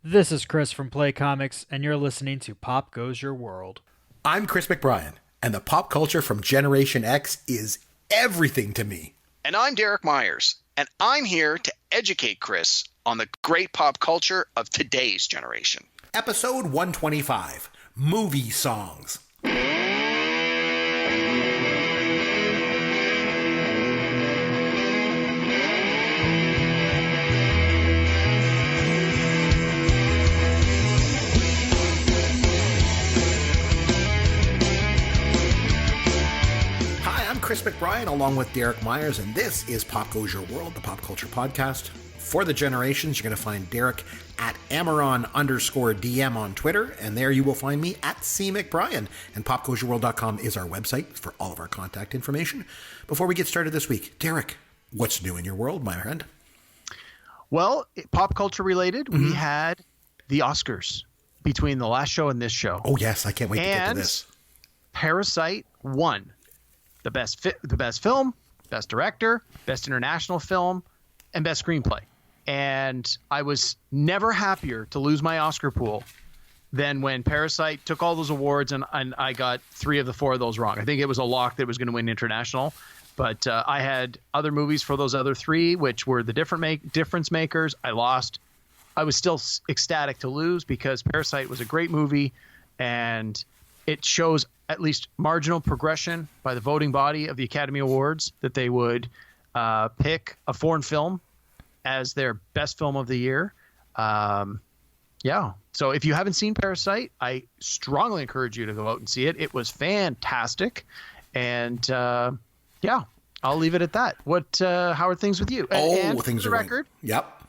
This is Chris from Play Comics, and you're listening to Pop Goes Your World. I'm Chris McBrien, and the pop culture from Generation X is everything to me. And I'm Derek Myers, and I'm here to educate Chris on the great pop culture of today's generation. Episode 125, Movie Songs. Chris McBrien along with Derek Myers, and this is Pop Goes Your World, the pop culture podcast for the generations. You're going to find Derek at Amaron_DM on Twitter, and there you will find me at C McBrien. And popgoesyourworld.com is our website for all of our contact information. Before we get started this week, Derek, what's new in your world, my friend? Well, pop culture related, we had the Oscars between the last show and this show. Oh yes, I can't wait to get to this. Parasite won the best film, best director, best international film, and best screenplay. And I was never happier to lose my Oscar pool than when Parasite took all those awards and I got 3 of the 4 of those wrong. I think it was a lock that it was going to win international, but I had other movies for those other 3, which were the difference makers. I lost. I was still ecstatic to lose because Parasite was a great movie, and it shows at least marginal progression by the voting body of the Academy Awards that they would pick a foreign film as their best film of the year. Yeah. So if you haven't seen Parasite, I strongly encourage you to go out and see it. It was fantastic. And yeah, I'll leave it at that. How are things with you? And things for are the record. Yep.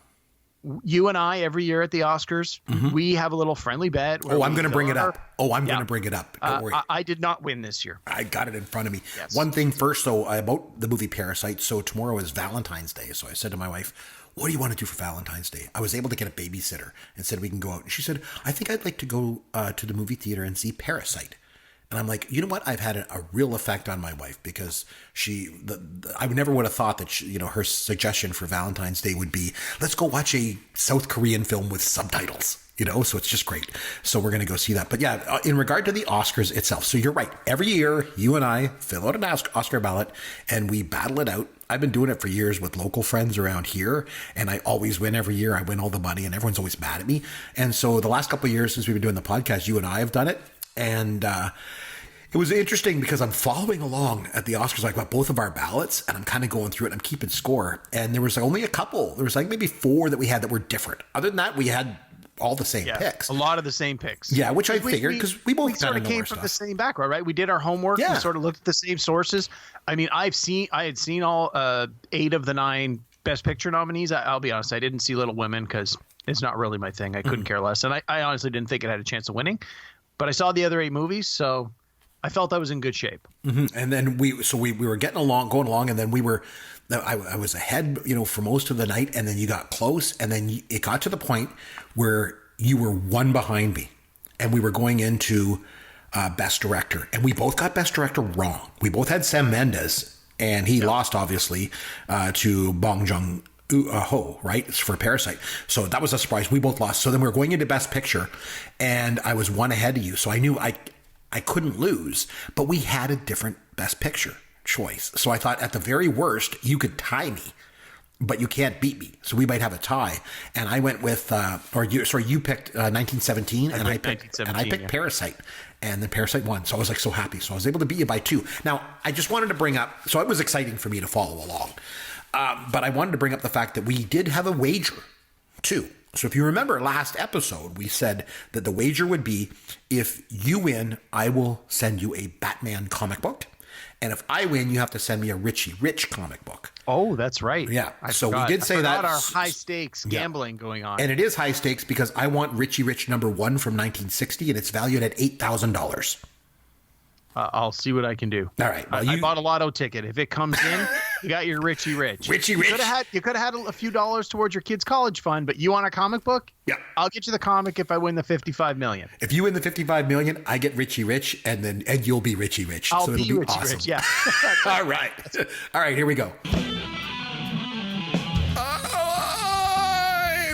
You and I, every year at the Oscars, we have a little friendly bet. I'm going to bring it up. I'm going to bring it up. Don't worry. I did not win this year. I got it in front of me. Yes. One thing first, though, about the movie Parasite. So tomorrow is Valentine's Day. So I said to my wife, what do you want to do for Valentine's Day? I was able to get a babysitter and said we can go out. And she said, I think I'd like to go to the movie theater and see Parasite. And I'm like, you know what? I've had a real effect on my wife because I never would have thought that her suggestion for Valentine's Day would be, let's go watch a South Korean film with subtitles. So it's just great. So we're going to go see that. But yeah, in regard to the Oscars itself, so you're right. Every year, you and I fill out an Oscar ballot and we battle it out. I've been doing it for years with local friends around here, and I always win every year. I win all the money, and everyone's always mad at me. And so the last couple of years since we've been doing the podcast, you and I have done it. And it was interesting because I'm following along at the Oscars. I got both of our ballots, and I'm kind of going through it. And I'm keeping score. And there was only a couple. There was like maybe 4 that we had that were different. Other than that, we had all the same picks. A lot of the same picks. Yeah, which I figured because we both sort of came from the same background, right? We did our homework. Yeah. We sort of looked at the same sources. I mean, I had seen all 8 of the 9 Best Picture nominees. I'll be honest, I didn't see Little Women because it's not really my thing. I couldn't care less, and I honestly didn't think it had a chance of winning. But I saw the other 8 movies, so I felt I was in good shape. And then we were going along, and then I was ahead, for most of the night, and then you got close, and then it got to the point where you were 1 behind me, and we were going into Best Director, and we both got Best Director wrong. We both had Sam Mendes, and he lost, obviously, to Bong Joon-ho, right? It's for Parasite. So that was a surprise. We both lost. So then we were going into Best Picture, and I was 1 ahead of you, so I knew I couldn't lose, but we had a different Best Picture choice. So I thought at the very worst, you could tie me, but you can't beat me. So we might have a tie. And I went with, you picked 1917, and I picked Parasite, and then Parasite won. So I was like so happy. So I was able to beat you by 2. Now, I just wanted to bring up, so it was exciting for me to follow along. But I wanted to bring up the fact that we did have a wager too. So if you remember last episode, we said that the wager would be, if you win, I will send you a Batman comic book. And if I win, you have to send me a Richie Rich comic book. Oh, that's right. Yeah. I so forgot. we did say that. Our high stakes gambling going on. And it is high stakes because I want Richie Rich number 1 from 1960, and it's valued at $8,000. I'll see what I can do. All right. Well, I bought a lotto ticket. If it comes in, you got your Richie Rich. Richie Rich. You could have had a few dollars towards your kid's college fund, but you want a comic book? Yeah. I'll get you the comic if I win the $55 million. If you win the $55 million, I get Richie Rich, and you'll be Richie Rich. I'll so be it'll be Richie awesome. Rich. Yeah. All right. All right. Here we go.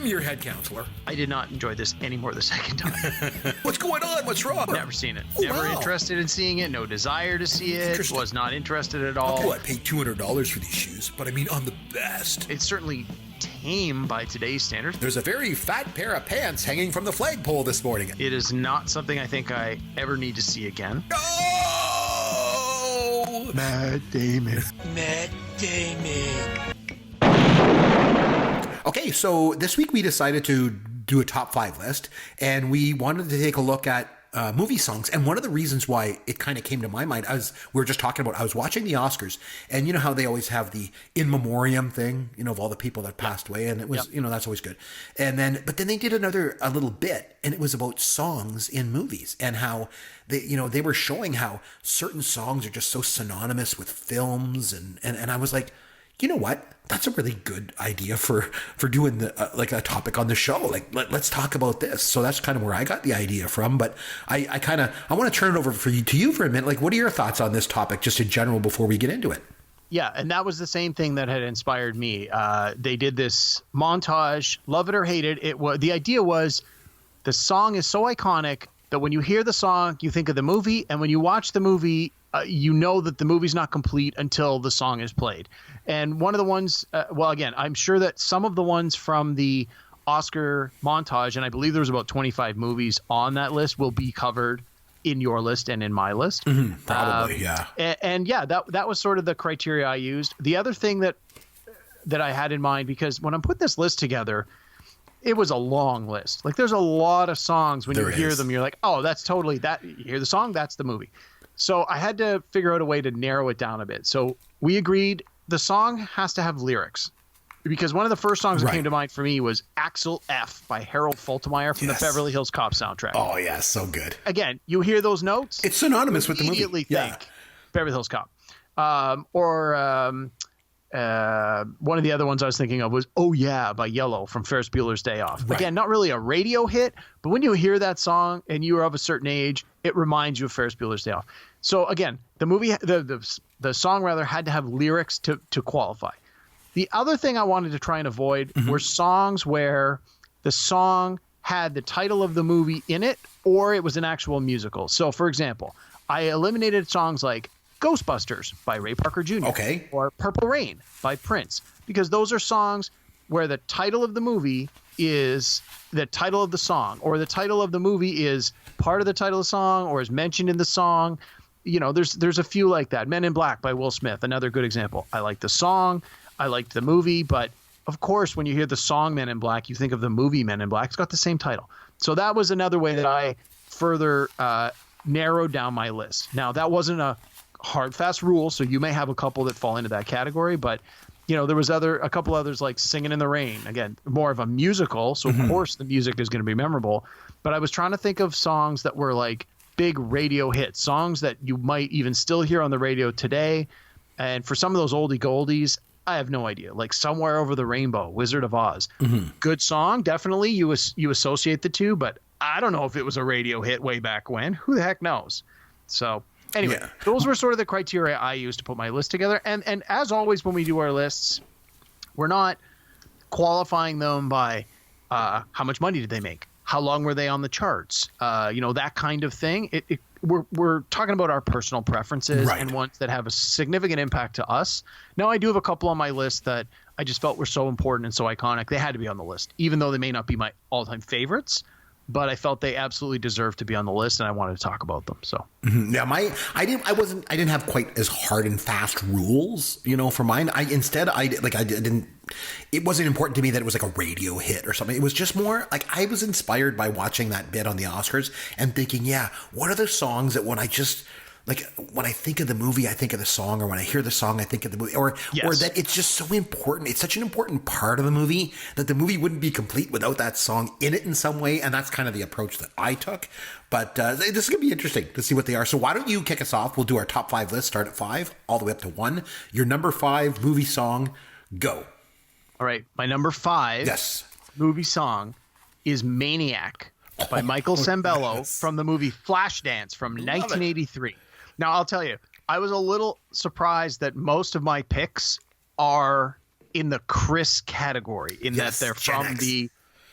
I'm your head counselor. I did not enjoy this anymore the second time. What's going on? What's wrong? Never seen it. Oh, Never wow. interested in seeing it. No desire to see it. Interesting. Was not interested at all. Oh, I paid $200 for these shoes, but I mean, on the best. It's certainly tame by today's standards. There's a very fat pair of pants hanging from the flagpole this morning. It is not something I think I ever need to see again. Oh! Matt Damon. Okay, so this week we decided to do a top 5 list, and we wanted to take a look at movie songs. And one of the reasons why it kind of came to my mind, we were just talking about, I was watching the Oscars, and you know how they always have the in memoriam thing, you know, of all the people that passed away, and it was, you know, that's always good. And then, but then they did a little bit, and it was about songs in movies and how they, you know, they were showing how certain songs are just so synonymous with films, and I was like, you know what? That's a really good idea for doing the like a topic on the show. Like let's talk about this. So that's kind of where I got the idea from. But I want to turn it over to you for a minute. Like, what are your thoughts on this topic, just in general, before we get into it? Yeah, and that was the same thing that had inspired me. They did this montage, love it or hate it. The idea was the song is so iconic that when you hear the song, you think of the movie, and when you watch the movie, you know that the movie's not complete until the song is played. And one of the ones, well, again, I'm sure that some of the ones from the Oscar montage, and I believe there was about 25 movies on that list, will be covered in your list and in my list. Probably, yeah. And yeah, that was sort of the criteria I used. The other thing that I had in mind, because when I'm putting this list together, it was a long list. Like, there's a lot of songs when you hear them, you're like, oh, that's totally that. You hear the song, that's the movie. So I had to figure out a way to narrow it down a bit. So we agreed the song has to have lyrics, because one of the first songs that came to mind for me was Axel F by Harold Faltermeyer from the Beverly Hills Cop soundtrack. Oh, yeah, so good. Again, you hear those notes. It's synonymous with the movie. Immediately think Beverly Hills Cop. One of the other ones I was thinking of was Oh Yeah by Yellow from Ferris Bueller's Day Off. Right. Again, not really a radio hit, but when you hear that song and you are of a certain age, it reminds you of Ferris Bueller's Day Off. So again, the movie, the song rather, had to have lyrics to qualify. The other thing I wanted to try and avoid were songs where the song had the title of the movie in it, or it was an actual musical. So for example, I eliminated songs like Ghostbusters by Ray Parker Jr. Okay. Or Purple Rain by Prince, because those are songs where the title of the movie is the title of the song, or the title of the movie is part of the title of the song or is mentioned in the song. You know, there's a few like that. Men in Black by Will Smith, another good example. I like the song, I liked the movie, but of course, when you hear the song Men in Black, you think of the movie Men in Black. It's got the same title. So that was another way that I further narrowed down my list. Now, that wasn't a hard, fast rule, so you may have a couple that fall into that category, but you know, there was a couple others like Singing in the Rain. Again, more of a musical, so of course the music is going to be memorable. But I was trying to think of songs that were like big radio hits, songs that you might even still hear on the radio today. And for some of those oldie goldies, I have no idea. Like Somewhere Over the Rainbow, Wizard of Oz. Good song, definitely. You associate the two, but I don't know if it was a radio hit way back when. Who the heck knows? So anyway, those were sort of the criteria I used to put my list together. And as always, when we do our lists, we're not qualifying them by how much money did they make, how long were they on the charts, you know, that kind of thing. We're talking about our personal preferences and ones that have a significant impact to us. Now, I do have a couple on my list that I just felt were so important and so iconic they had to be on the list, even though they may not be my all-time favorites. But I felt they absolutely deserved to be on the list, and I wanted to talk about them. So yeah, I didn't have quite as hard and fast rules, you know, for mine. It wasn't important to me that it was like a radio hit or something. It was just more like I was inspired by watching that bit on the Oscars and thinking, yeah, what are the songs that when I think of the movie, I think of the song, or when I hear the song, I think of the movie, or that it's just so important. It's such an important part of the movie that the movie wouldn't be complete without that song in it in some way. And that's kind of the approach that I took. But this is going to be interesting to see what they are. So why don't you kick us off? We'll do our top 5 list, start at 5, all the way up to 1. Your number 5 movie song, go. All right. My number 5 movie song is Maniac by Michael Sembello from the movie Flashdance from 1983. Now, I'll tell you, I was a little surprised that most of my picks are in the Chris category, in that they're from the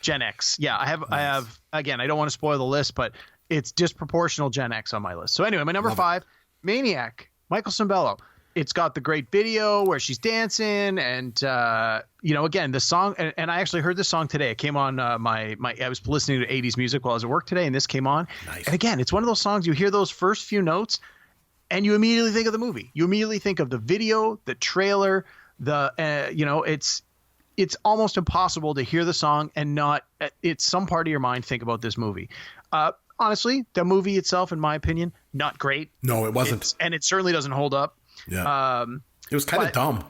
Gen X. Yeah, I have. Again, I don't want to spoil the list, but it's disproportional Gen X on my list. So anyway, my number 5, Maniac, Michael Cimbello. It's got the great video where she's dancing, and again, the song. And I actually heard this song today. It came on my. I was listening to 80s music while I was at work today, and this came on. Nice. And again, it's one of those songs you hear those first few notes, and you immediately think of the movie. You immediately think of the video, the trailer, it's almost impossible to hear the song and not it's some part of your mind think about this movie. Honestly, the movie itself, in my opinion, not great. No, it wasn't. And it certainly doesn't hold up. Yeah. It was kind of dumb.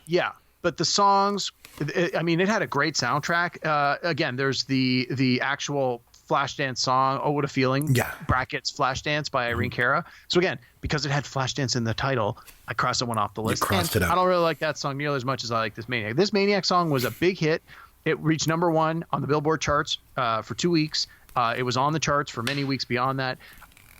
Yeah. But the songs, it had a great soundtrack. Again, there's the actual Flashdance song, Oh What a Feeling, brackets Flashdance by Irene Cara. So again, because it had Flashdance in the title, I crossed that one off the list. You crossed it out. I don't really like that song nearly as much as I like this Maniac. This Maniac song was a big hit. It reached number 1 on the Billboard charts for 2 weeks. It was on the charts for many weeks beyond that.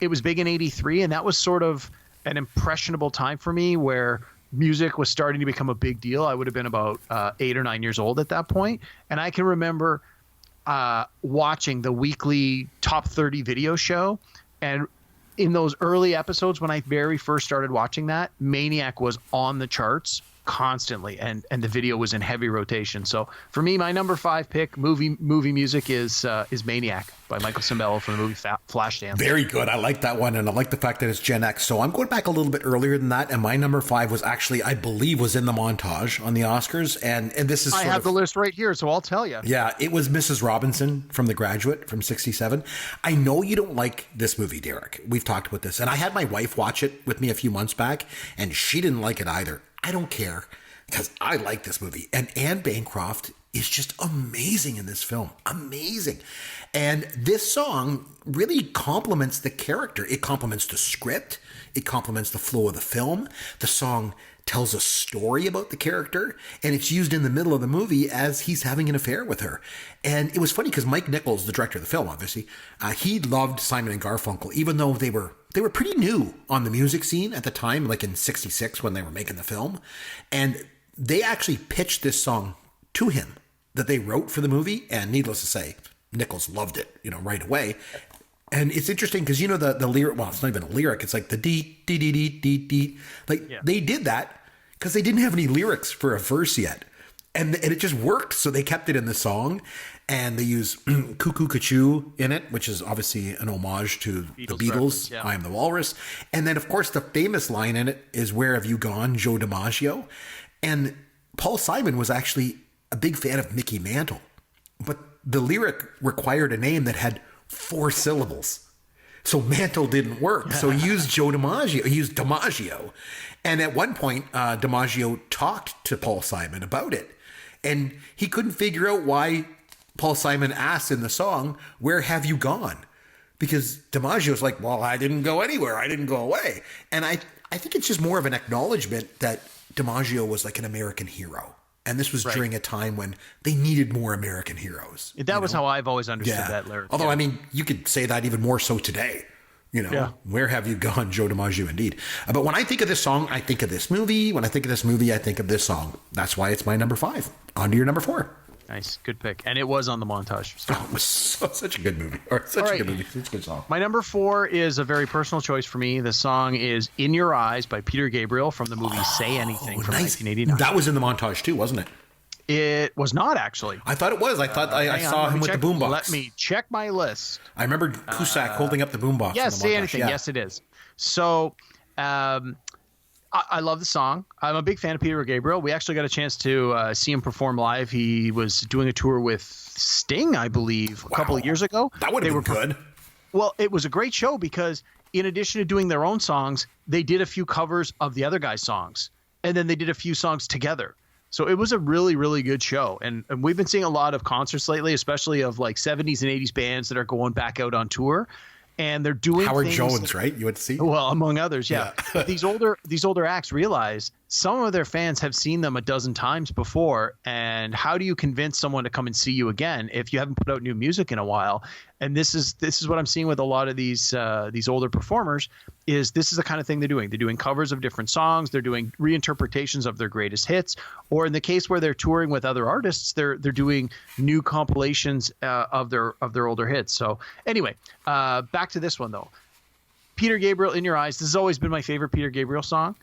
It was big in '83, and that was sort of an impressionable time for me where music was starting to become a big deal. I would have been about 8 or 9 years old at that point. And I can remember watching the weekly top 30 video show. And in those early episodes, when I very first started watching that, Maniac was on the charts constantly, and the video was in heavy rotation. So for me, my number 5 pick, movie music, is Maniac by Michael Cimbello from the movie Flashdance. Very good. I like that one, and I like the fact that it's Gen X. So I'm going back a little bit earlier than that, and my number 5 was actually, I believe, was in the montage on the Oscars, and this is I have the list right here, so I'll tell you. Yeah, it was Mrs. Robinson from The Graduate from '67. I know you don't like this movie, Derek. We've talked about this, and I had my wife watch it with me a few months back, and she didn't like it either. I don't care, because I like this movie. And Anne Bancroft is just amazing in this film. Amazing. And this song really complements the character. It complements the script. It complements the flow of the film. The song tells a story about the character, and it's used in the middle of the movie as he's having an affair with her. And it was funny because Mike Nichols, the director of the film, obviously, he loved Simon and Garfunkel, even though they were pretty new on the music scene at the time, like in '66 when they were making the film. And they actually pitched this song to him that they wrote for the movie. And needless to say, Nichols loved it, right away. And it's interesting because, the lyric, well, it's not even a lyric. It's like the dee, dee, dee, dee, dee, dee. They did that because they didn't have any lyrics for a verse yet. And it just worked. So they kept it in the song. And they use Cuckoo Cachoo in it, which is obviously an homage to the Beatles, I Am the Walrus. And then, of course, the famous line in it is Where Have You Gone, Joe DiMaggio? And Paul Simon was actually a big fan of Mickey Mantle. But the lyric required a name that had 4 syllables. So Mantle didn't work. So he used Joe DiMaggio. He used DiMaggio. And at one point, DiMaggio talked to Paul Simon about it. And he couldn't figure out why Paul Simon asked in the song, Where have you gone? Because DiMaggio's like, well, I didn't go anywhere. I didn't go away. And I think it's just more of an acknowledgement that DiMaggio was like an American hero. And this was during a time when they needed more American heroes. That was how I've always understood that lyric. Although, you could say that even more so today. Where have you gone, Joe DiMaggio, indeed. But when I think of this song, I think of this movie. When I think of this movie, I think of this song. That's why it's my number 5. On to your number 4. Nice. Good pick. And it was on the montage. So. Oh, it was such a good movie. Such a good movie. Such a good song. My number 4 is a very personal choice for me. The song is In Your Eyes by Peter Gabriel from the movie Say Anything from 1989. That was in the montage too, wasn't it? It was not, actually. I thought it was. I thought I saw him with the boombox. Let me check my list. I remember Cusack holding up the boombox. Yes, Say Anything. Yeah. Yes, it is. So I love the song. I'm a big fan of Peter Gabriel. We actually got a chance to see him perform live. He was doing a tour with Sting, I believe, a couple of years ago. That would have been good. Well, it was a great show because in addition to doing their own songs, they did a few covers of the other guy's songs. And then they did a few songs together. So it was a really, really good show. And we've been seeing a lot of concerts lately, especially of like 70s and 80s bands that are going back out on tour. And they're doing Howard Jones, right? You would see. Well, among others, yeah. But these older acts realize some of their fans have seen them a dozen times before, and how do you convince someone to come and see you again if you haven't put out new music in a while? And this is what I'm seeing with a lot of these older performers. Is this is the kind of thing they're doing? They're doing covers of different songs. They're doing reinterpretations of their greatest hits, or in the case where they're touring with other artists, they're doing new compilations of their older hits. So anyway, back to this one though. Peter Gabriel, In Your Eyes. This has always been my favorite Peter Gabriel song.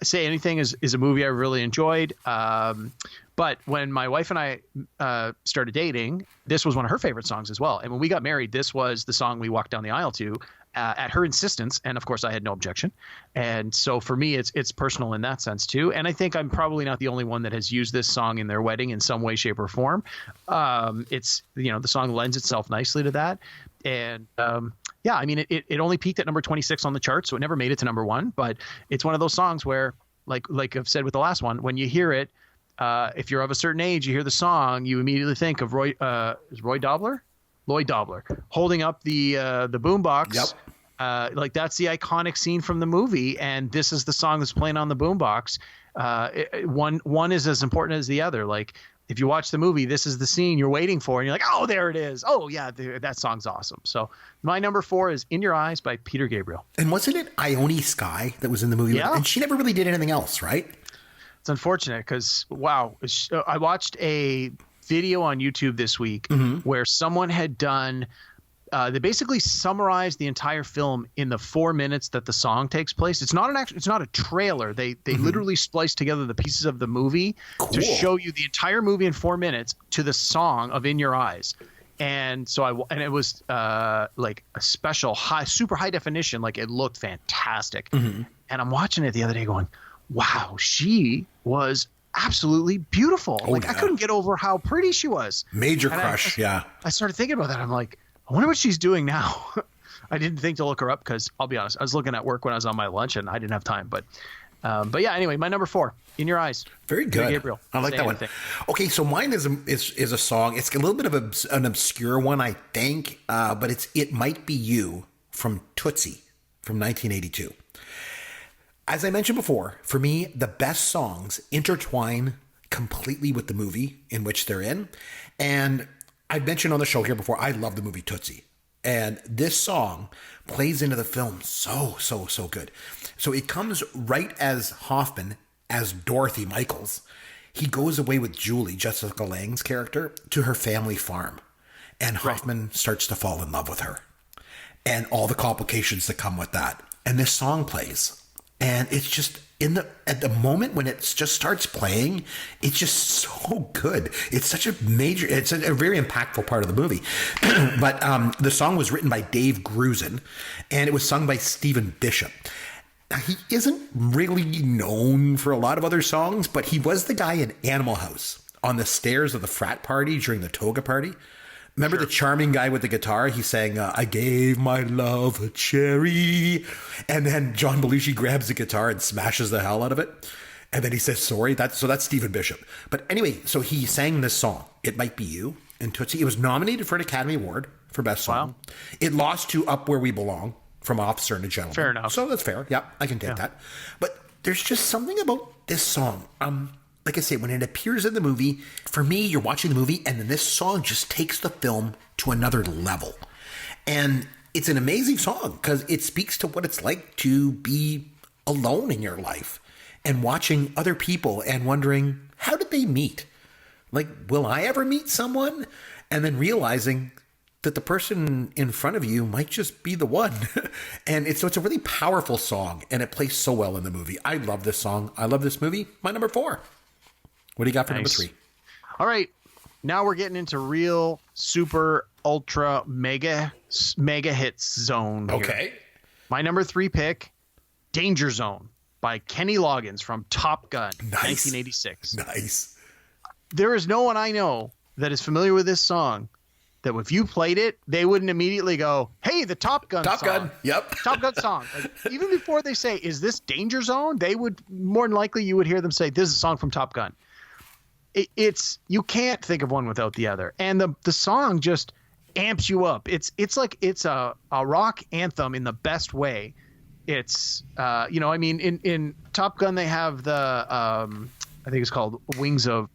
Say Anything is a movie I really enjoyed. But when my wife and I started dating, this was one of her favorite songs as well. And when we got married, this was the song we walked down the aisle to at her insistence. And of course, I had no objection. And so for me, it's personal in that sense too. And I think I'm probably not the only one that has used this song in their wedding in some way, shape, or form. It's, the song lends itself nicely to that. And yeah, I mean, it only peaked at number 26 on the chart, so it never made it to number 1. But it's one of those songs where, like I've said with the last one, when you hear it, if you're of a certain age, you hear the song, you immediately think of Lloyd Dobler holding up the boombox. Yep. Like that's the iconic scene from the movie, and this is the song that's playing on the boombox. One is as important as the other. Like if you watch the movie, this is the scene you're waiting for, and you're like, oh, there it is. Oh yeah, that song's awesome. So my number 4 is In Your Eyes by Peter Gabriel. And wasn't it Ione Skye that was in the movie? Yeah. And she never really did anything else, right? It's unfortunate because, wow, I watched a video on YouTube this week where someone had done they basically summarized the entire film in the 4 minutes that the song takes place. It's not it's not a trailer. They literally spliced together the pieces of the movie to show you the entire movie in 4 minutes to the song of In Your Eyes. And so it was like a special super high definition. Like it looked fantastic. And I'm watching it the other day going, wow, she was absolutely beautiful. Oh, I couldn't get over how pretty she was. Major crush. Yeah. I started thinking about that. I'm like, I wonder what she's doing now. I didn't think to look her up because I'll be honest, I was looking at work when I was on my lunch and I didn't have time. But yeah, anyway, my number 4, In Your Eyes. Very good. Gabriel. I like that one. Okay, so mine is a song. It's a little bit of an obscure one, I think, but it's It Might Be You from Tootsie from 1982. As I mentioned before, for me, the best songs intertwine completely with the movie in which they're in. And I've mentioned on the show here before, I love the movie Tootsie. And this song plays into the film so good. So it comes right as Hoffman, as Dorothy Michaels. He goes away with Julie, Jessica Lange's character, to her family farm. And Hoffman starts to fall in love with her. And all the complications that come with that. And this song plays. And it's just at the moment when it just starts playing, it's just so good. It's such a very impactful part of the movie. But the song was written by Dave Grusin, and it was sung by Stephen Bishop. Now, he isn't really known for a lot of other songs, but he was the guy in Animal House on the stairs of the frat party during the toga party. Remember the charming guy with the guitar? He sang, I gave my love a cherry. And then John Belushi grabs the guitar and smashes the hell out of it. And then he says, sorry. That's Stephen Bishop. But anyway, so he sang this song, It Might Be You, in Tootsie. It was nominated for an Academy Award for Best Song. Wow. It lost to Up Where We Belong from Officer and a Gentleman. Fair enough. So that's fair. Yeah, I can take that. But there's just something about this song. Like I say, when it appears in the movie, for me, you're watching the movie and then this song just takes the film to another level. And it's an amazing song because it speaks to what it's like to be alone in your life and watching other people and wondering, how did they meet? Like, will I ever meet someone? And then realizing that the person in front of you might just be the one. And it's a really powerful song and it plays so well in the movie. I love this song. I love this movie. My number 4. What do you got for number 3? All right. Now we're getting into real super ultra mega hits zone here. Okay. My number 3 pick, Danger Zone by Kenny Loggins from Top Gun, 1986. Nice. There is no one I know that is familiar with this song that if you played it, they wouldn't immediately go, hey, the Top Gun song. Top Gun, yep. Top Gun song. Like, even before they say, is this Danger Zone? They would, more than likely, you would hear them say, this is a song from Top Gun. It's you can't think of one without the other. And the song just amps you up. It's like it's a rock anthem in the best way. It's I mean, in Top Gun they have the I think it's called Wings of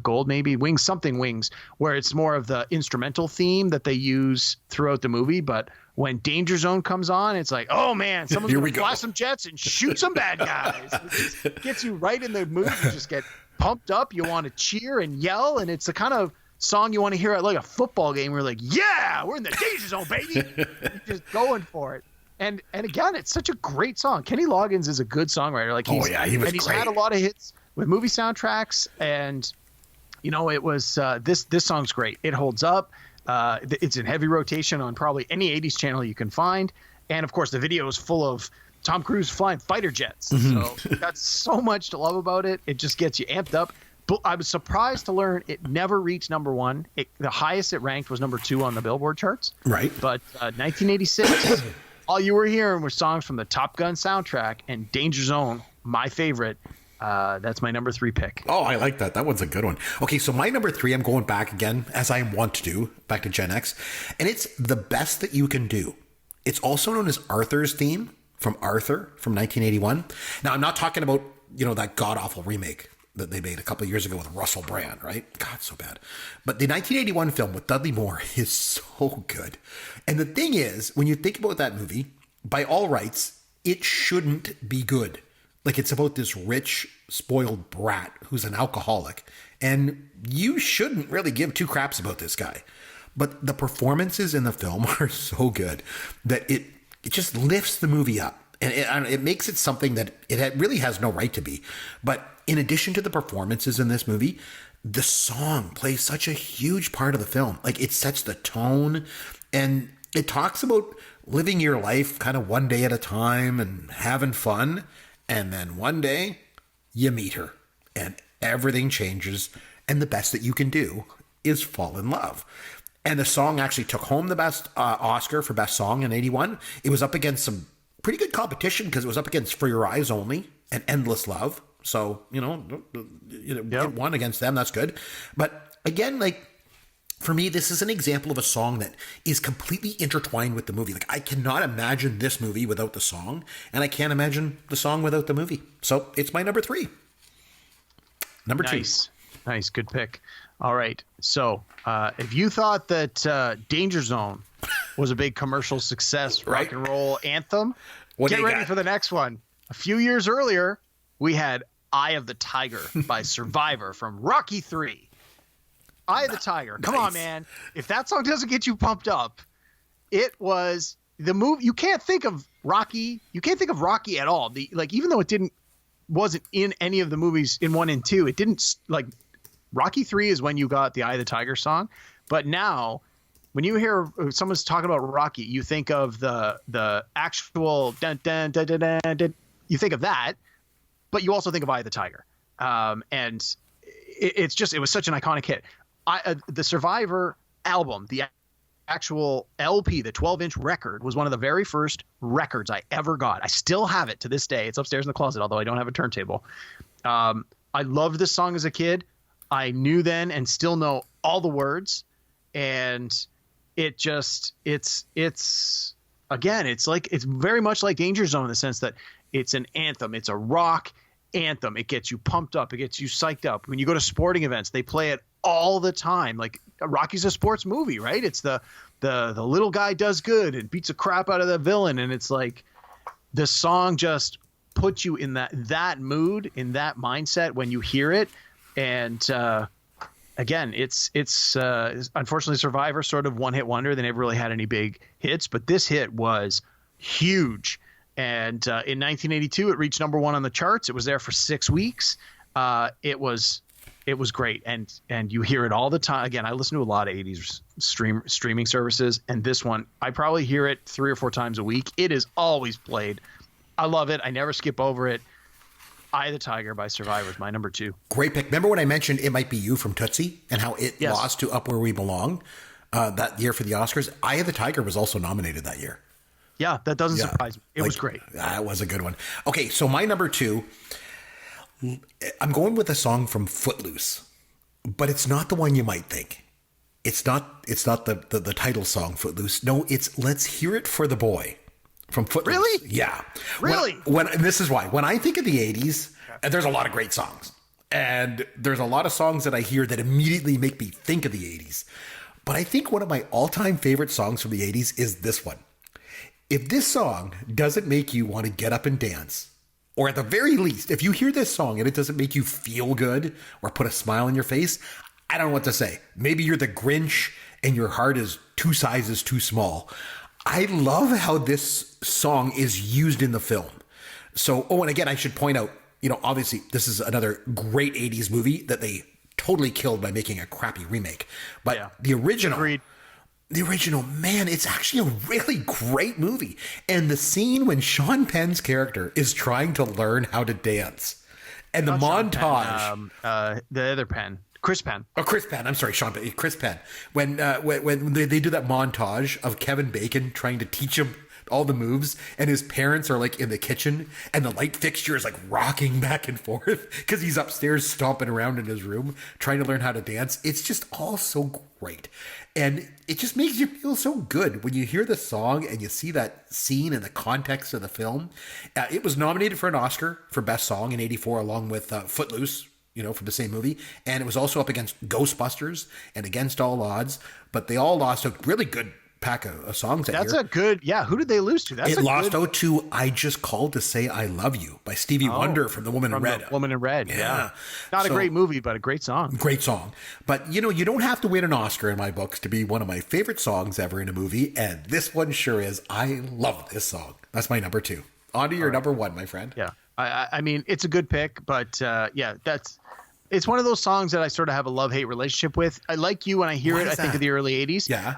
Gold, maybe Wings, where it's more of the instrumental theme that they use throughout the movie. But when Danger Zone comes on, it's like, oh man, someone's gonna fly some jets and shoot some bad guys. It just gets you right in the mood. You just get pumped up. You want to cheer and yell, and it's the kind of song you want to hear at like a football game. Where you're like, yeah, we're in the Danger Zone, baby. You're just going for it. And again, it's such a great song. Kenny Loggins is a good songwriter. Like he was he's great. Had a lot of hits with movie soundtracks, and it was this song's great. It holds up. It's in heavy rotation on probably any 80s channel you can find, and of course the video is full of Tom Cruise flying fighter jets. So that's so much to love about it. It just gets you amped up. But I was surprised to learn it never reached number one. The highest it ranked was number 2 on the Billboard charts. Right. But 1986, all you were hearing were songs from the Top Gun soundtrack, and Danger Zone, my favorite. That's my number 3 pick. Oh, I like that. That one's a good one. Okay, so my number 3, I'm going back again, as I want to do, back to Gen X, and it's The Best That You Can Do. It's also known as Arthur's theme from Arthur from 1981. Now, I'm not talking about, that god-awful remake that they made a couple of years ago with Russell Brand, right? God, so bad. But the 1981 film with Dudley Moore is so good. And the thing is, when you think about that movie, by all rights, it shouldn't be good. Like, it's about this rich, spoiled brat who's an alcoholic. And you shouldn't really give 2 craps about this guy. But the performances in the film are so good that it just lifts the movie up. And it makes it something that it really has no right to be. But in addition to the performances in this movie, the song plays such a huge part of the film. Like, it sets the tone, and it talks about living your life kind of one day at a time and having fun. And then one day you meet her and everything changes. And the best that you can do is fall in love. And the song actually took home the best Oscar for best song in 81. It was up against some pretty good competition because it was up against For Your Eyes Only and Endless Love. So, it won against them. That's good. But again, for me, this is an example of a song that is completely intertwined with the movie. Like, I cannot imagine this movie without the song, and I can't imagine the song without the movie. So it's my number 3. Number 2. Nice. Good pick. All right. So if you thought that Danger Zone was a big commercial success, rock and roll anthem, get ready for the next one. A few years earlier, we had Eye of the Tiger by Survivor from Rocky 3. Eye of the Tiger. Come on, man. If that song doesn't get you pumped up, it was the movie. You can't think of Rocky. You can't think of Rocky at all. Even though it wasn't in any of the movies in 1 and 2, it didn't Rocky 3 is when you got the Eye of the Tiger song. But now when you hear someone's talking about Rocky, you think of the actual dun, dun, dun, dun, dun, dun, you think of that, but you also think of Eye of the Tiger. And it was such an iconic hit. The Survivor album, the actual LP, the 12-inch record, was one of the very first records I ever got. I still have it to this day. It's upstairs in the closet, although I don't have a turntable. I loved this song as a kid. I knew then and still know all the words. And it's very much like Danger Zone in the sense that it's an anthem. It's a rock anthem. It gets you pumped up. It gets you psyched up. When you go to sporting events, they play it all the time. Like, Rocky's a sports movie, right? It's the little guy does good and beats the crap out of the villain. And it's like the song just puts you in that mood, in that mindset when you hear it. And again, it's unfortunately Survivor sort of one-hit wonder. They never really had any big hits, but this hit was huge. And in 1982, it reached number 1 on the charts. It was there for 6 weeks. It was great, and you hear it all the time. Again, I listen to a lot of 80s streaming services, and this one, I probably hear it 3 or 4 times a week. It is always played. I love it. I never skip over it. Eye of the Tiger by Survivor is my number 2. Great pick. Remember when I mentioned It Might Be You from Tootsie and how it lost to Up Where We Belong that year for the Oscars? Eye of the Tiger was also nominated that year. Yeah, that doesn't surprise me. It was great. That was a good one. Okay, so my number 2, I'm going with a song from Footloose, but it's not the one you might think. It's not the title song, Footloose. No, it's Let's Hear It for the Boy from Footloose. Really? Yeah. Really? When and this is why. When I think of the 80s, there's a lot of great songs. And there's a lot of songs that I hear that immediately make me think of the 80s. But I think one of my all-time favorite songs from the 80s is this one. If this song doesn't make you want to get up and dance, or at the very least, if you hear this song and it doesn't make you feel good or put a smile on your face, I don't know what to say. Maybe you're the Grinch and your heart is 2 sizes too small. I love how this song is used in the film. So, and again, I should point out, obviously this is another great 80s movie that they totally killed by making a crappy remake. But the original... Agreed. The original, man, it's actually a really great movie. And the scene when Sean Penn's character is trying to learn how to dance and the montage. The other Penn, Chris Penn. Oh, Chris Penn. I'm sorry, Sean Penn. Chris Penn. When they do that montage of Kevin Bacon trying to teach him all the moves, and his parents are like in the kitchen and the light fixture is like rocking back and forth because he's upstairs stomping around in his room trying to learn how to dance. It's just all so great. And it just makes you feel so good when you hear the song and you see that scene in the context of the film. It was nominated for an Oscar for Best Song in '84 along with Footloose, from the same movie. And it was also up against Ghostbusters and Against All Odds. But they all lost a really good pack of songs that That's year. a good, who did they lose to? It lost out to I Just Called to Say I Love You by Stevie Wonder from The Woman in Red. Woman in Red, yeah. Not a So- great movie, but a great song. Great song. But, you don't have to win an Oscar in my books to be one of my favorite songs ever in a movie. And this one sure is. I love this song. That's my number 2. On to your number 1, my friend. Yeah. I mean, it's a good pick, but it's one of those songs that I sort of have a love-hate relationship with. I like you when I hear Why it. is I think that? of the early 80s. Yeah.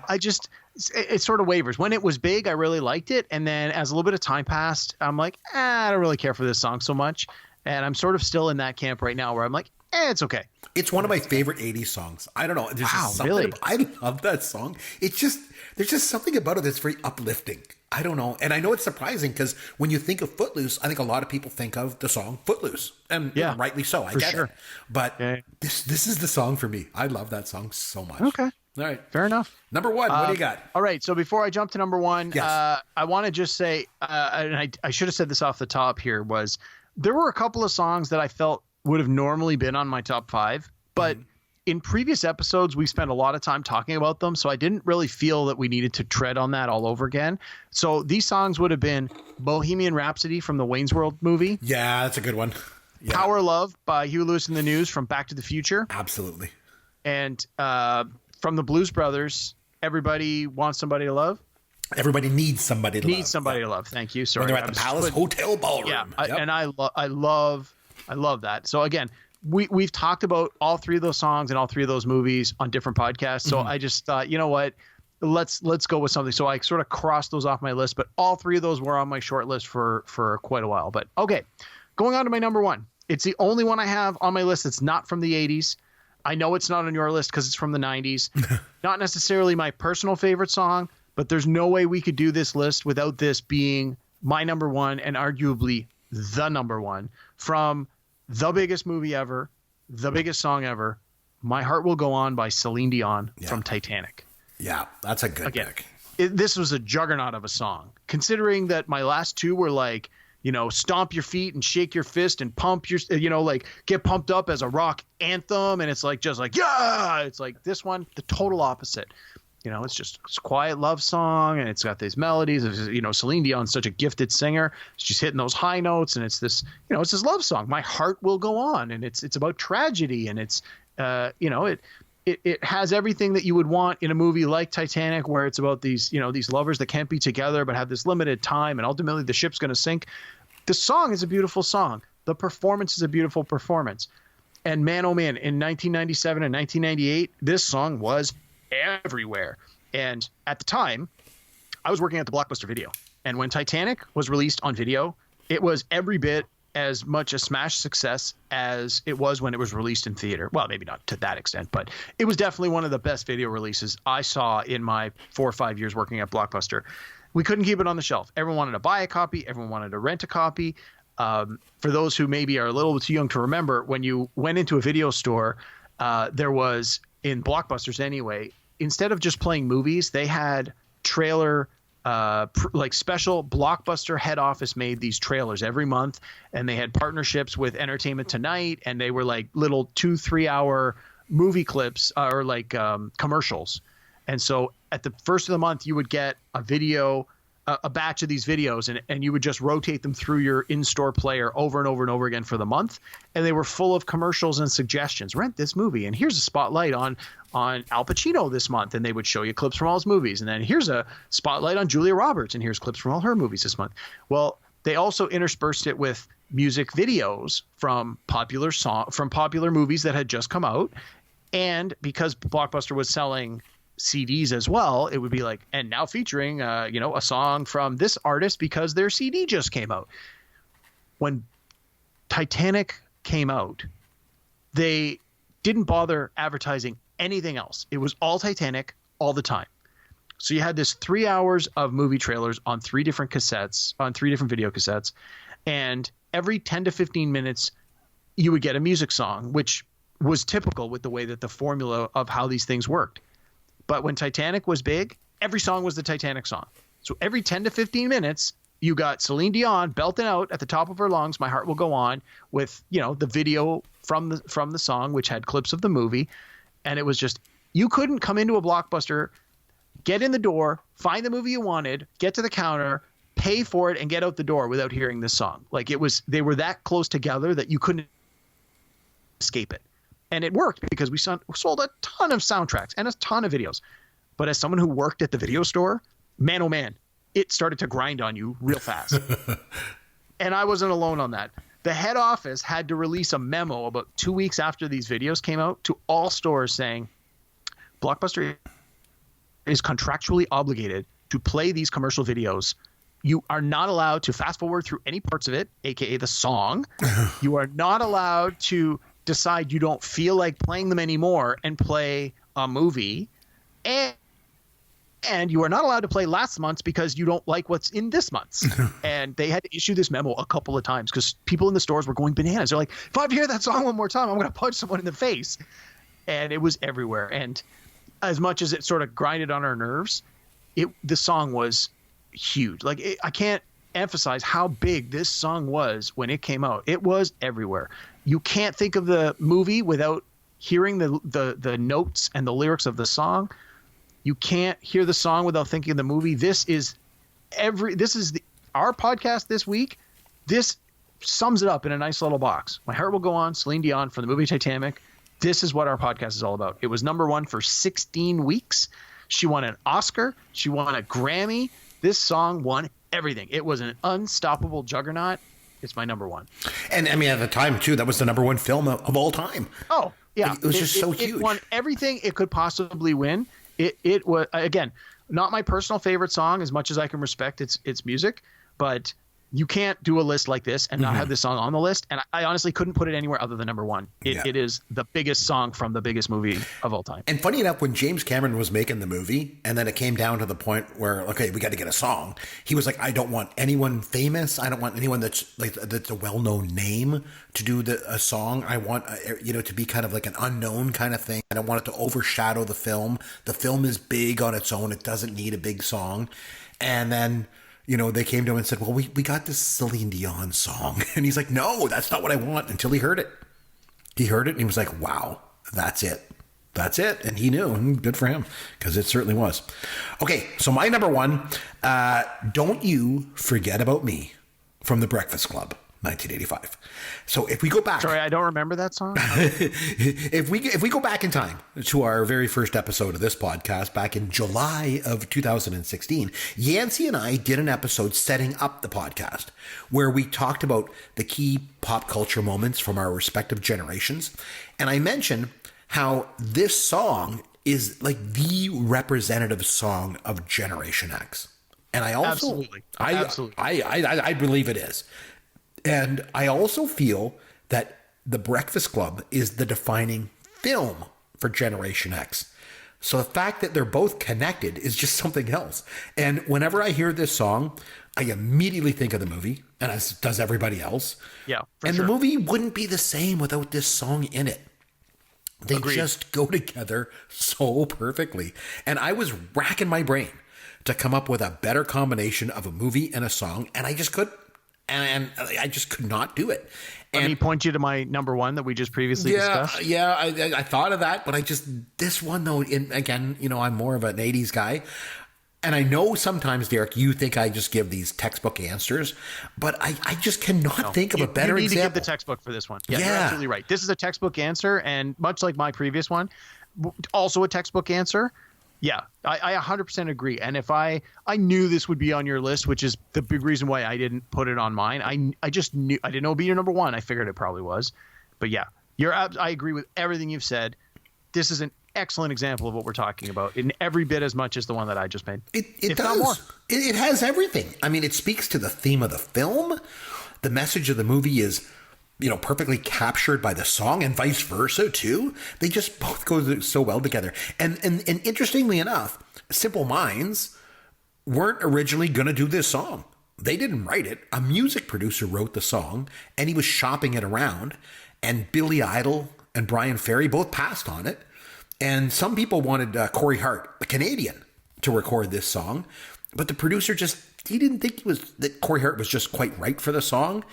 It sort of wavers. When it was big, I really liked it. And then as a little bit of time passed, I'm like, I don't really care for this song so much. And I'm sort of still in that camp right now where I'm like, it's okay. It's one of my favorite 80s songs. I don't know. There's Wow, just something really? I love that song. There's just something about it that's very uplifting. I don't know. And I know it's surprising because when you think of Footloose, I think a lot of people think of the song Footloose. And rightly so. I get sure. it. But this is the song for me. I love that song so much. Okay. All right. Fair enough. Number 1, what do you got? All right. So before I jump to number 1, Yes. I want to just say, and I should have said this off the top here, was there were a couple of songs that I felt would have normally been on my top 5, but in previous episodes, we spent a lot of time talking about them. So I didn't really feel that we needed to tread on that all over again. So these songs would have been Bohemian Rhapsody from the Wayne's World movie, Yeah, that's a good one. Yeah, Power Love by Huey Lewis and the News from Back to the Future, absolutely. and from the Blues Brothers, Everybody Wants Somebody to Love. Everybody needs somebody to love. Needs somebody to love. Thank you. Sorry. When they're at the Palace Hotel Ballroom. Yeah, Yep. and I love that. So again, we've talked about all 3 of those songs and all 3 of those movies on different podcasts. So I just thought, you know what, let's go with something. So I sort of crossed those off my list, but all 3 of those were on my short list for quite a while. But okay, going on to my number 1. It's the only one I have on my list that's not from the 80s. I know it's not on your list because it's from the 90s. Not necessarily my personal favorite song, but there's no way we could do this list without this being my number 1 and arguably the number 1 from the biggest movie ever, the biggest song ever, My Heart Will Go On by Celine Dion from Titanic. Yeah, that's a good pick. This was a juggernaut of a song, considering that my last 2 were like, stomp your feet and shake your fist and pump your, like get pumped up as a rock anthem. And it's like, just like, yeah, it's like this one, the total opposite. It's just a quiet love song, and it's got these melodies. Celine Dion's such a gifted singer. She's hitting those high notes, and it's this, it's this love song. My Heart Will Go On, and it's about tragedy, and it's, it has everything that you would want in a movie like Titanic, where it's about these, these lovers that can't be together but have this limited time, and ultimately the ship's going to sink. The song is a beautiful song. The performance is a beautiful performance. And man, oh man, in 1997 and 1998, this song was everywhere. And at the time, I was working at the Blockbuster Video. And when Titanic was released on video, it was every bit as much a smash success as it was when it was released in theater. Well, maybe not to that extent, but it was definitely one of the best video releases I saw in my 4 or 5 years working at Blockbuster. We couldn't keep it on the shelf. Everyone wanted to buy a copy. Everyone wanted to rent a copy. For those who maybe are a little too young to remember, when you went into a video store, there was, in Blockbusters anyway, instead of just playing movies, they had trailer like special Blockbuster head office made these trailers every month, and they had partnerships with Entertainment Tonight, and they were like little 2-3 hour movie clips or like commercials. And so at the first of the month, you would get a video, a batch of these videos, and you would just rotate them through your in-store player over and over and over again for the month. And they were full of commercials and suggestions. Rent this movie, and here's a spotlight on Al Pacino this month, and they would show you clips from all his movies. And then here's a spotlight on Julia Roberts, and here's clips from all her movies this month. Well, they also interspersed it with music videos from popular movies that had just come out. And because Blockbuster was selling CDs as well, it would be like, and now featuring a song from this artist because their CD just came out. When Titanic came out, they didn't bother advertising anything else. It was all Titanic all the time. So you had this 3 hours of movie trailers on 3 different cassettes, on 3 different video cassettes, and every 10 to 15 minutes you would get a music song, which was typical with the way that the formula of how these things worked. But when Titanic was big, every song was the Titanic song. So every 10 to 15 minutes, you got Celine Dion belting out at the top of her lungs, "My Heart Will Go On," with, the video from the song, which had clips of the movie. And it was just, you couldn't come into a Blockbuster, get in the door, find the movie you wanted, get to the counter, pay for it, and get out the door without hearing this song. Like they were that close together that you couldn't escape it. And it worked because we sold a ton of soundtracks and a ton of videos. But as someone who worked at the video store, man, oh man, it started to grind on you real fast. And I wasn't alone on that. The head office had to release a memo about 2 weeks after these videos came out to all stores saying, Blockbuster is contractually obligated to play these commercial videos. You are not allowed to fast forward through any parts of it, aka the song. You are not allowed to decide you don't feel like playing them anymore and play a movie, and you are not allowed to play last month's because you don't like what's in this month's. And they had to issue this memo a couple of times because people in the stores were going bananas. They're like, if I hear that song one more time, I'm going to punch someone in the face. And it was everywhere. And as much as it sort of grinded on our nerves, the song was huge. Like I can't emphasize how big this song was when it came out. It was everywhere. You can't think of the movie without hearing the notes and the lyrics of the song. You can't hear the song without thinking of the movie. Our podcast this week. This sums it up in a nice little box. My Heart Will Go On, Celine Dion from the movie Titanic. This is what our podcast is all about. It was number 1 for 16 weeks. She won an Oscar. She won a Grammy. This song won everything. It was an unstoppable juggernaut. It's my number 1. And I mean, at the time too, that was the number 1 film of all time. Oh yeah, it was just so huge. It won everything it could possibly win. It was, again, not my personal favorite song as much as I can respect its music, but you can't do a list like this and not have this song on the list. And I honestly couldn't put it anywhere other than number 1. It is the biggest song from the biggest movie of all time. And funny enough, when James Cameron was making the movie, and then it came down to the point where, okay, we got to get a song. He was like, I don't want anyone famous. I don't want anyone that's a well-known name to do a song. I want, to be kind of like an unknown kind of thing. I don't want it to overshadow the film. The film is big on its own. It doesn't need a big song. And then, they came to him and said, well, we got this Celine Dion song. And he's like, no, that's not what I want, until he heard it. He heard it and he was like, wow, that's it. That's it. And he knew, and good for him, because it certainly was. Okay, so my number 1, Don't You Forget About Me from The Breakfast Club, 1985. So if we go back... Sorry, I don't remember that song. If we go back in time to our very first episode of this podcast back in July of 2016, Yancey and I did an episode setting up the podcast where we talked about the key pop culture moments from our respective generations. And I mentioned how this song is like the representative song of Generation X. And I also... Absolutely. I believe it is. And I also feel that The Breakfast Club is the defining film for Generation X. So the fact that they're both connected is just something else. And whenever I hear this song, I immediately think of the movie, and as does everybody else. Yeah, and sure. The movie wouldn't be the same without this song in it. They just go together so perfectly. And I was racking my brain to come up with a better combination of a movie and a song, and I just could, and I just could not do it. Let me point you to my number one that we just previously discussed. Yeah, I thought of that, but this one though, again, I'm more of an 80s guy. And I know sometimes, Derek, you think I just give these textbook answers, but I just cannot think of a better example. You need to give the textbook for this one. Yeah, you're absolutely right. This is a textbook answer, and much like my previous one, also a textbook answer. Yeah, I 100% agree. And if I knew this would be on your list, which is the big reason why I didn't put it on mine. I just knew, I didn't know it'd be your number one. I figured it probably was. But yeah, I agree with everything you've said. This is an excellent example of what we're talking about in every bit as much as the one that I just made. It does. It has everything. I mean, it speaks to the theme of the film. The message of the movie is, perfectly captured by the song, and vice versa too. They just both go so well together. And interestingly enough, Simple Minds weren't originally going to do this song. They didn't write it. A music producer wrote the song, and he was shopping it around. And Billy Idol and Brian Ferry both passed on it. And some people wanted Corey Hart, a Canadian, to record this song, but the producer he didn't think that Corey Hart was just quite right for the song.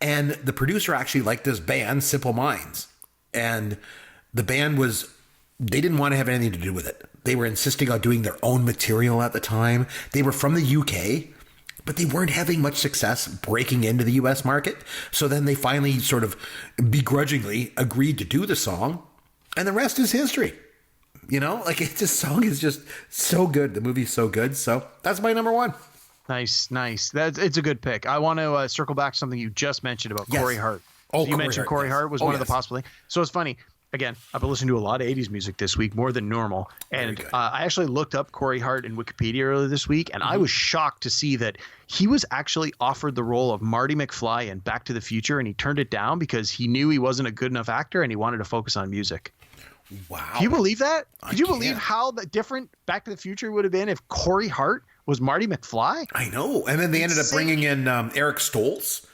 And the producer actually liked this band, Simple Minds. And the band they didn't want to have anything to do with it. They were insisting on doing their own material at the time. They were from the UK, but they weren't having much success breaking into the US market. So then they finally sort of begrudgingly agreed to do the song. And the rest is history. This song is just so good. The movie's so good. So that's my number one. Nice. It's a good pick. I want to circle back to something you just mentioned about Corey Hart. Oh, you mentioned Corey Hart was one of the possibly. So it's funny. Again, I've been listening to a lot of 80s music this week, more than normal. And I actually looked up Corey Hart in Wikipedia earlier this week, and I was shocked to see that he was actually offered the role of Marty McFly in Back to the Future, and he turned it down because he knew he wasn't a good enough actor and he wanted to focus on music. Wow. Can you believe that? Could you believe how different Back to the Future would have been if Corey Hart was Marty McFly? I know. And then they ended up bringing in Eric Stoltz,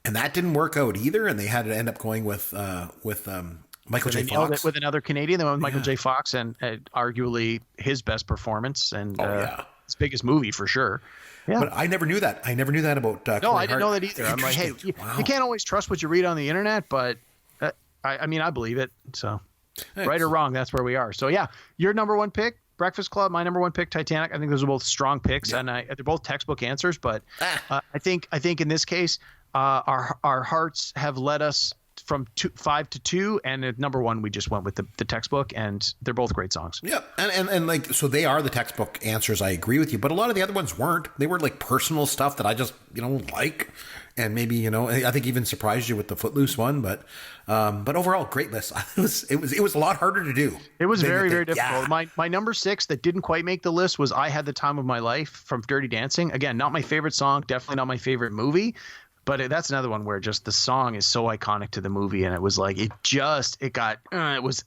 and that didn't work out either. And they had to end up going with Michael J. Fox. With another Canadian. They went with Michael J. Fox, and arguably his best performance and his biggest movie for sure. Yeah. But I never knew that. I never knew that about Corey No, I didn't Hart. know that either. I'm like, hey, you can't always trust what you read on the internet, but I believe it. So right or wrong, that's where we are. So yeah, your number one pick, Breakfast Club. My number one pick, Titanic. I think those are both strong picks, and they're both textbook answers. But I think in this case, our hearts have led us from 5 to 2, and at number one, we just went with the textbook, and they're both great songs. Yeah, and so they are the textbook answers. I agree with you, but a lot of the other ones weren't. They were like personal stuff that I just like. And maybe, I think even surprised you with the Footloose one, but overall, great list. It was a lot harder to do. It was very, very difficult. Yeah. My number 6 that didn't quite make the list was I Had the Time of My Life from Dirty Dancing. Again, not my favorite song, definitely not my favorite movie, but that's another one where just the song is so iconic to the movie, and it was like it was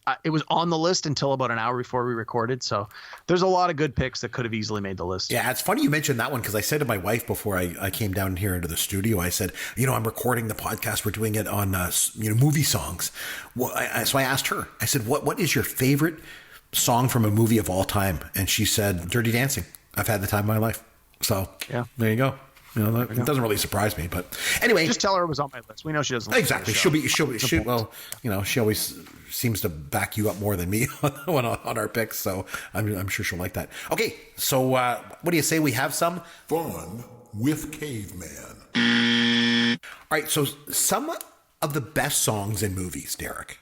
on the list until about an hour before we recorded. So there's a lot of good picks that could have easily made the list. Yeah, it's funny you mentioned that one because I said to my wife before I came down here into the studio, I said, I'm recording the podcast. We're doing it on movie songs. Well, so I asked her. I said, what is your favorite song from a movie of all time? And she said, Dirty Dancing. I've had the time of my life. So yeah, there you go. It doesn't really surprise me, but anyway, just tell her it was on my list. We know she doesn't. Exactly. She always seems to back you up more than me on our picks. So I'm sure she'll like that. Okay. So, what do you say we have some fun with Caveman? All right. So some of the best songs in movies, Derek,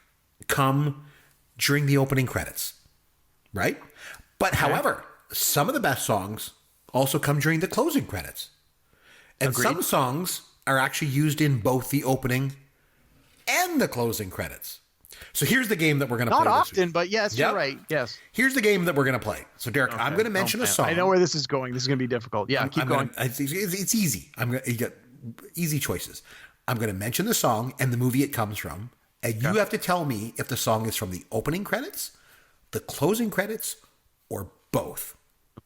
come during the opening credits, right? But however, some of the best songs also come during the closing credits. And Agreed. Some songs are actually used in both the opening and the closing credits. So here's the game that we're going to play. Not often, but yes, you're right. Yes. Here's the game that we're going to play. So, Derek, I'm going to mention a song. I know where this is going. This is going to be difficult. Yeah, keep going. It's easy. You get easy choices. I'm going to mention the song and the movie it comes from, and you have to tell me if the song is from the opening credits, the closing credits, or both.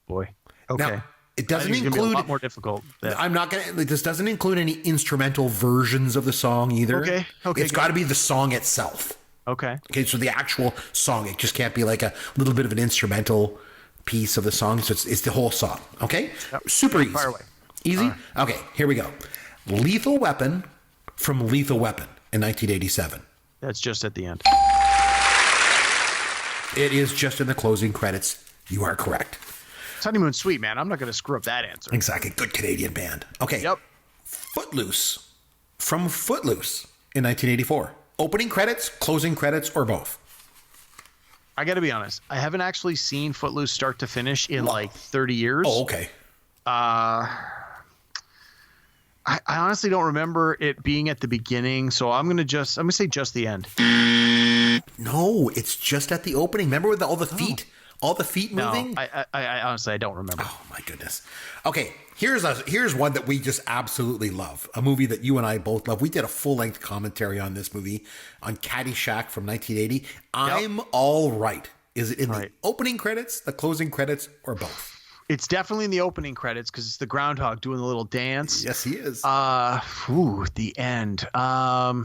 Boy. Okay. Now, it doesn't include include a lot more difficult. I'm not going to. This doesn't include any instrumental versions of the song either. Okay. It's got to be the song itself. Okay. So the actual song. It just can't be like a little bit of an instrumental piece of the song. So it's the whole song. Okay? Super easy. Fire away. Easy? Okay, here we go. Lethal Weapon from Lethal Weapon in 1987. That's just at the end. It is just in the closing credits. You are correct. It's Honeymoon Suite, man. I'm not going to screw up that answer. Exactly. Good Canadian band. Okay. Yep. Footloose from Footloose in 1984. Opening credits, closing credits, or both? I got to be honest. I haven't actually seen Footloose start to finish in like 30 years. Oh, okay. I honestly don't remember it being at the beginning, so I'm gonna say just the end. No, it's just at the opening. Remember with all the feet, all the feet moving? No, I honestly I don't remember. Oh my goodness. Okay, here's one that we just absolutely love. A movie that you and I both love. We did a full-length commentary on this movie on Caddyshack from 1980. I'm All Right. Is it in the opening credits, the closing credits, or both? It's definitely in the opening credits because it's the groundhog doing the little dance. Yes, he is. The end. I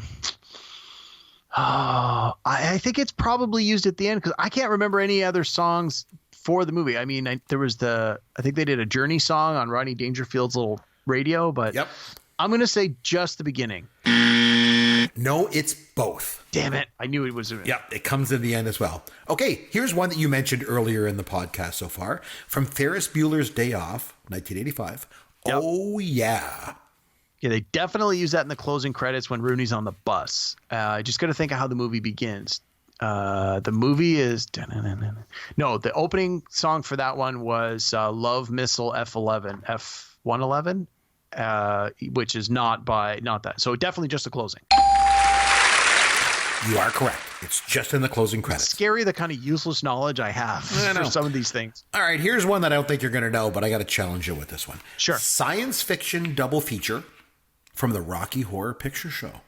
think it's probably used at the end because I can't remember any other songs for the movie. I mean, I think they did a Journey song on Rodney Dangerfield's little radio, but I'm going to say just the beginning. No, it's both. Damn it. I knew it was. Yeah, it comes in the end as well. Okay, here's one that you mentioned earlier in the podcast so far. From Ferris Bueller's Day Off, 1985. Yep. Oh, yeah. Yeah, they definitely use that in the closing credits when Rooney's on the bus. I just got to think of how the movie begins. The movie is... No, the opening song for that one was Love Missile F111, which is not that. So definitely just the closing. You are correct. It's just in the closing credits. It's scary the kind of useless knowledge I have for some of these things. All right, here's one that I don't think you're going to know, but I got to challenge you with this one. Sure. Science fiction double feature from the Rocky Horror Picture Show.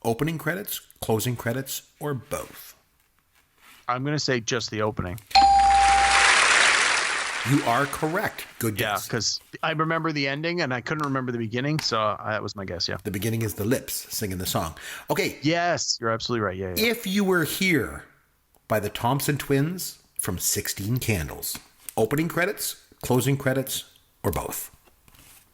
Opening credits, closing credits, or both? I'm going to say just the opening. You are correct. Good guess. Yeah, because I remember the ending and I couldn't remember the beginning, so that was my guess, yeah. The beginning is the lips singing the song. Okay. Yes, you're absolutely right. Yeah. If You Were Here by the Thompson Twins from 16 Candles. Opening credits, closing credits, or both?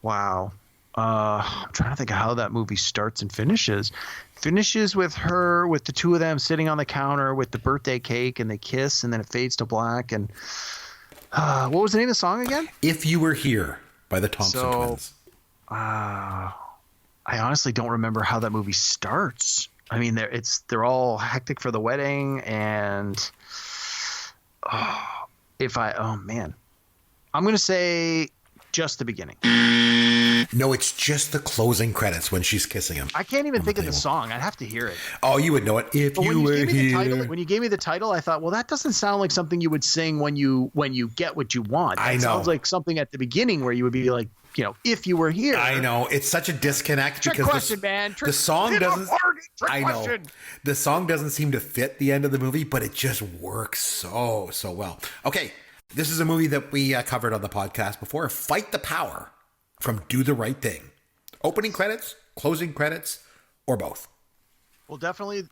Wow. I'm trying to think of how that movie starts and finishes. Finishes with her, with the two of them sitting on the counter with the birthday cake, and they kiss, and then it fades to black. And what was the name of the song again? If You Were Here by the Thompson Twins. I honestly don't remember how that movie starts. I mean, they're all hectic for the wedding, and I'm going to say just the beginning. No, it's just the closing credits when she's kissing him. I can't even think of the song. I'd have to hear it. Oh, you would know it if you were here. When you gave me the title, I thought, well, that doesn't sound like something you would sing when you get what you want. It sounds like something at the beginning where you would be like, if you were here. I know. It's such a disconnect because the song doesn't. I know. The song doesn't seem to fit the end of the movie, but it just works so well. Okay, this is a movie that we covered on the podcast before. Fight the Power from Do the Right Thing. Opening credits, closing credits, or both? Well, definitely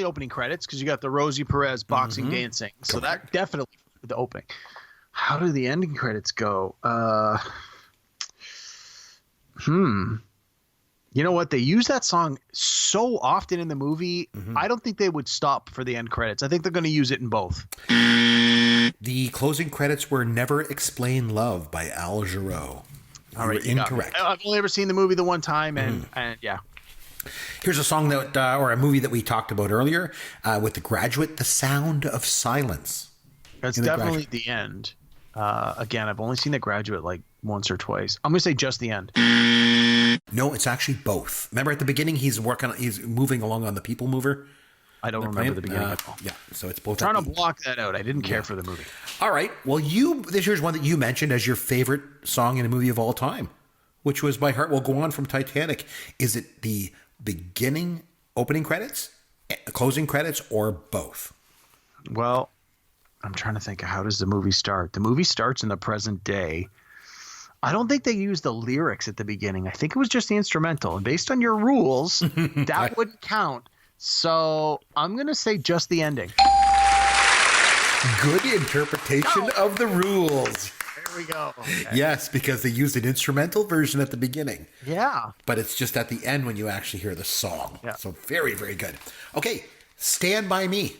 opening credits because you got the Rosie Perez boxing dancing. So that definitely the opening. How do the ending credits go? You know what? They use that song so often in the movie. I don't think they would stop for the end credits. I think they're going to use it in both. The closing credits were Never Explain Love by Al Jarreau. All right, incorrect. I've only ever seen the movie the one time, and yeah. Here's a song that, or a movie that we talked about earlier with The Graduate, The Sound of Silence. That's definitely the end. Again, I've only seen The Graduate like once or twice. I'm going to say just the end. No, it's actually both. Remember at the beginning, he's moving along on the People Mover. I don't remember the beginning at all. Yeah, so it's both. I'm trying to block that out. I didn't care for the movie. All right. Well, here's one that you mentioned as your favorite song in a movie of all time, which was My Heart Will Go On from Titanic. Is it the beginning opening credits, closing credits, or both? Well, I'm trying to think of how does the movie start? The movie starts in the present day. I don't think they used the lyrics at the beginning. I think it was just the instrumental. And based on your rules, that wouldn't count. So I'm going to say just the ending. Good interpretation of the rules. There we go. Okay. Yes, because they used an instrumental version at the beginning. Yeah. But it's just at the end when you actually hear the song. Yeah. So very, very good. Okay, Stand By Me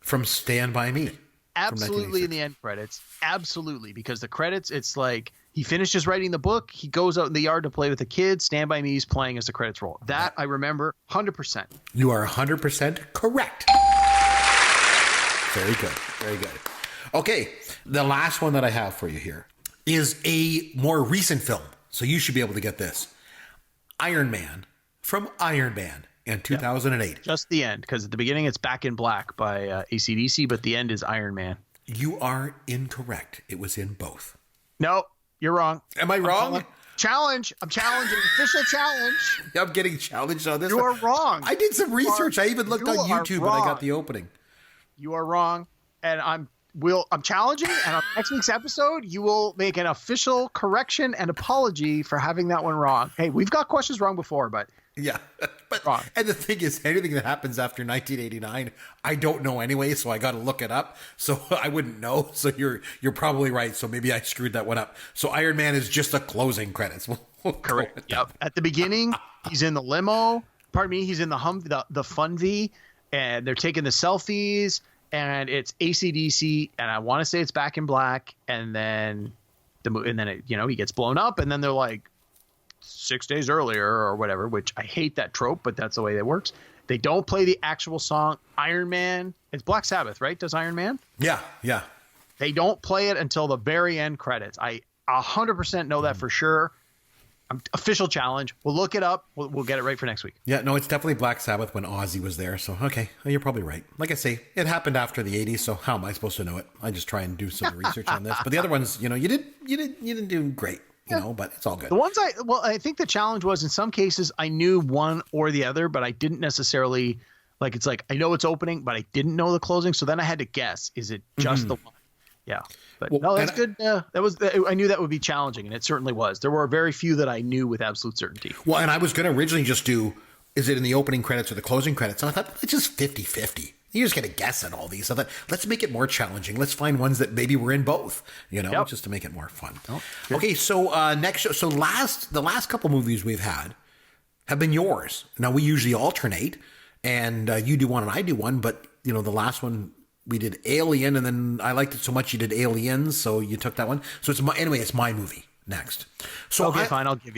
from Stand By Me. Absolutely in the end credits. Absolutely. Because the credits, it's like he finishes writing the book. He goes out in the yard to play with the kids. Stand By Me is playing as the credits roll. That I remember 100%. You are 100% correct. Very good. Very good. Okay, the last one that I have for you here is a more recent film. So you should be able to get this. Iron Man from Iron Man in 2008. Just the end. Because at the beginning, it's Back in Black by AC/DC, but the end is Iron Man. You are incorrect. It was in both. No, you're wrong. Am I wrong? Challenge. I'm challenging. Official challenge. I'm getting challenged on this You one. are wrong. I did some research. I even looked you on are YouTube and I got wrong. the opening. You are wrong. And I'm challenging, and on next week's episode, you will make an official correction and apology for having that one wrong. Hey, we've got questions wrong before, but Yeah. But Wrong. and the thing is, anything that happens after 1989, I don't know anyway, so I got to look it up. So I wouldn't know. So you're probably right. So maybe I screwed that one up. So Iron Man is just the closing credits. We'll go correct. with Yep. At the beginning, he's in the limo. Pardon me, he's in the Funvee, and they're taking the selfies, and it's AC/DC, and I want to say it's Back in Black, and then he gets blown up, and then they're like 6 days earlier or whatever, which I hate that trope, but that's the way that works. They don't play the actual song. Iron Man, it's Black Sabbath, right? Does Iron Man? Yeah. Yeah. They don't play it until the very end credits. I 100% know that for sure. Official challenge. We'll look it up. We'll get it right for next week. Yeah, no, it's definitely Black Sabbath when Ozzy was there. So, okay, you're probably right. Like I say, it happened after the 80s, so how am I supposed to know it? I just try and do some research on this. But the other ones, you didn't do great, but it's all good. The ones I think the challenge was in some cases I knew one or the other, but I didn't necessarily it's like I know it's opening, but I didn't know the closing. So then I had to guess, is it just the one? Yeah. But Well, no, that's and good. I knew that would be challenging, and it certainly was. There were very few that I knew with absolute certainty. Well, and I was going to originally just do, is it in the opening credits or the closing credits? And I thought, it's just 50-50. You just get a guess at all these. So that let's make it more challenging. Let's find ones that maybe were in both, just to make it more fun. Okay, so next show. So the last couple movies we've had have been yours. Now, we usually alternate, and you do one and I do one, but, the last one, we did Alien, and then I liked it so much you did Aliens, so you took that one. So it's my movie next. So Okay, fine. I'll give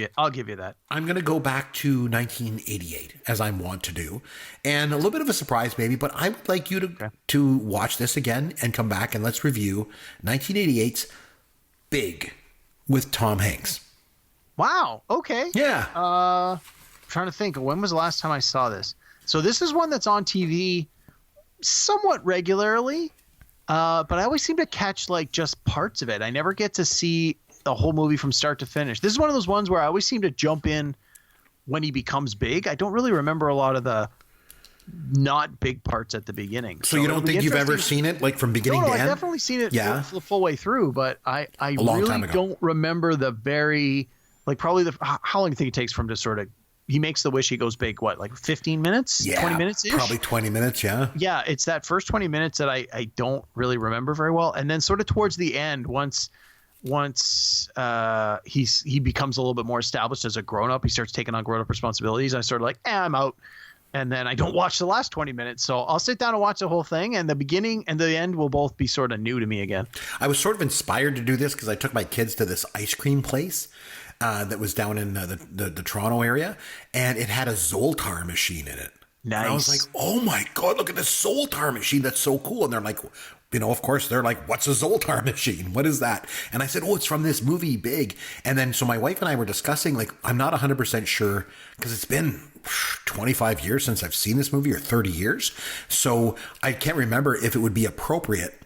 you that. I'm going to go back to 1988, as I want to do, and a little bit of a surprise, maybe, but I would like you to watch this again and come back and let's review 1988's Big with Tom Hanks. Wow. Okay. Yeah. Trying to think, when was the last time I saw this? So this is one that's on TV somewhat regularly, but I always seem to catch just parts of it. I never get to see the whole movie from start to finish. This is one of those ones where I always seem to jump in when he becomes big. I don't really remember a lot of the not big parts at the beginning. So you don't think you've ever seen it from beginning to I've end? definitely seen it Yeah. the full way through, but I long time really ago. don't remember the very probably how long do you think it takes for him to sort of he makes the wish, he goes big, 15 minutes? Yeah, 20 minutes -ish? probably 20 minutes, yeah. Yeah, it's that first 20 minutes that I don't really remember very well. And then sort of towards the end, once he becomes a little bit more established as a grown-up, he starts taking on grown-up responsibilities. I sort of I'm out. And then I don't watch the last 20 minutes. So I'll sit down and watch the whole thing. And the beginning and the end will both be sort of new to me again. I was sort of inspired to do this because I took my kids to this ice cream place that was down in the Toronto area, and it had a Zoltar machine in it. Nice. And I was like, oh my God, look at this Zoltar machine. That's so cool. And they're like, of course, they're like, what's a Zoltar machine? What is that? And I said, oh, it's from this movie Big. And then so my wife and I were discussing, I'm not 100% sure because it's been 25 years since I've seen this movie, or 30 years. So I can't remember if it would be appropriate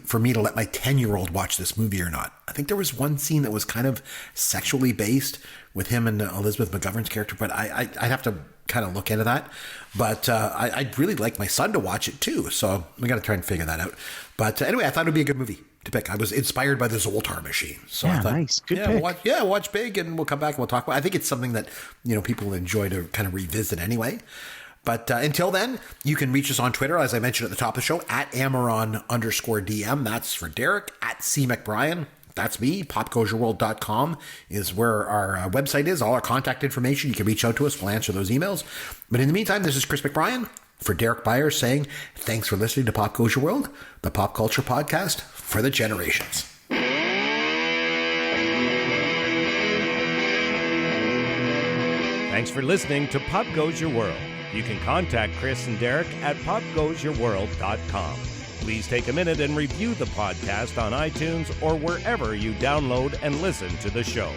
for me to let my 10-year-old watch this movie or not. I think there was one scene that was kind of sexually based with him and Elizabeth McGovern's character, but I'd have to kind of look into that. But I'd really like my son to watch it too, so we got to try and figure that out. But anyway, I thought it would be a good movie to pick. I was inspired by the Zoltar machine. So Yeah, I thought, nice. Good pick. Watch Big, and we'll come back and we'll talk about it. I think it's something that people enjoy to kind of revisit anyway. But until then, you can reach us on Twitter, as I mentioned at the top of the show, at Amaron_DM. That's for Derek. At C. McBrien. That's me. PopCultureWorld.com is where our website is. All our contact information. You can reach out to us. We'll answer those emails. But in the meantime, this is Chris McBrien for Derek Byers saying thanks for listening to Pop Culture World, the pop culture podcast for the generations. Thanks for listening to Pop Goes Your World. You can contact Chris and Derek at popgoesyourworld.com. Please take a minute and review the podcast on iTunes or wherever you download and listen to the show.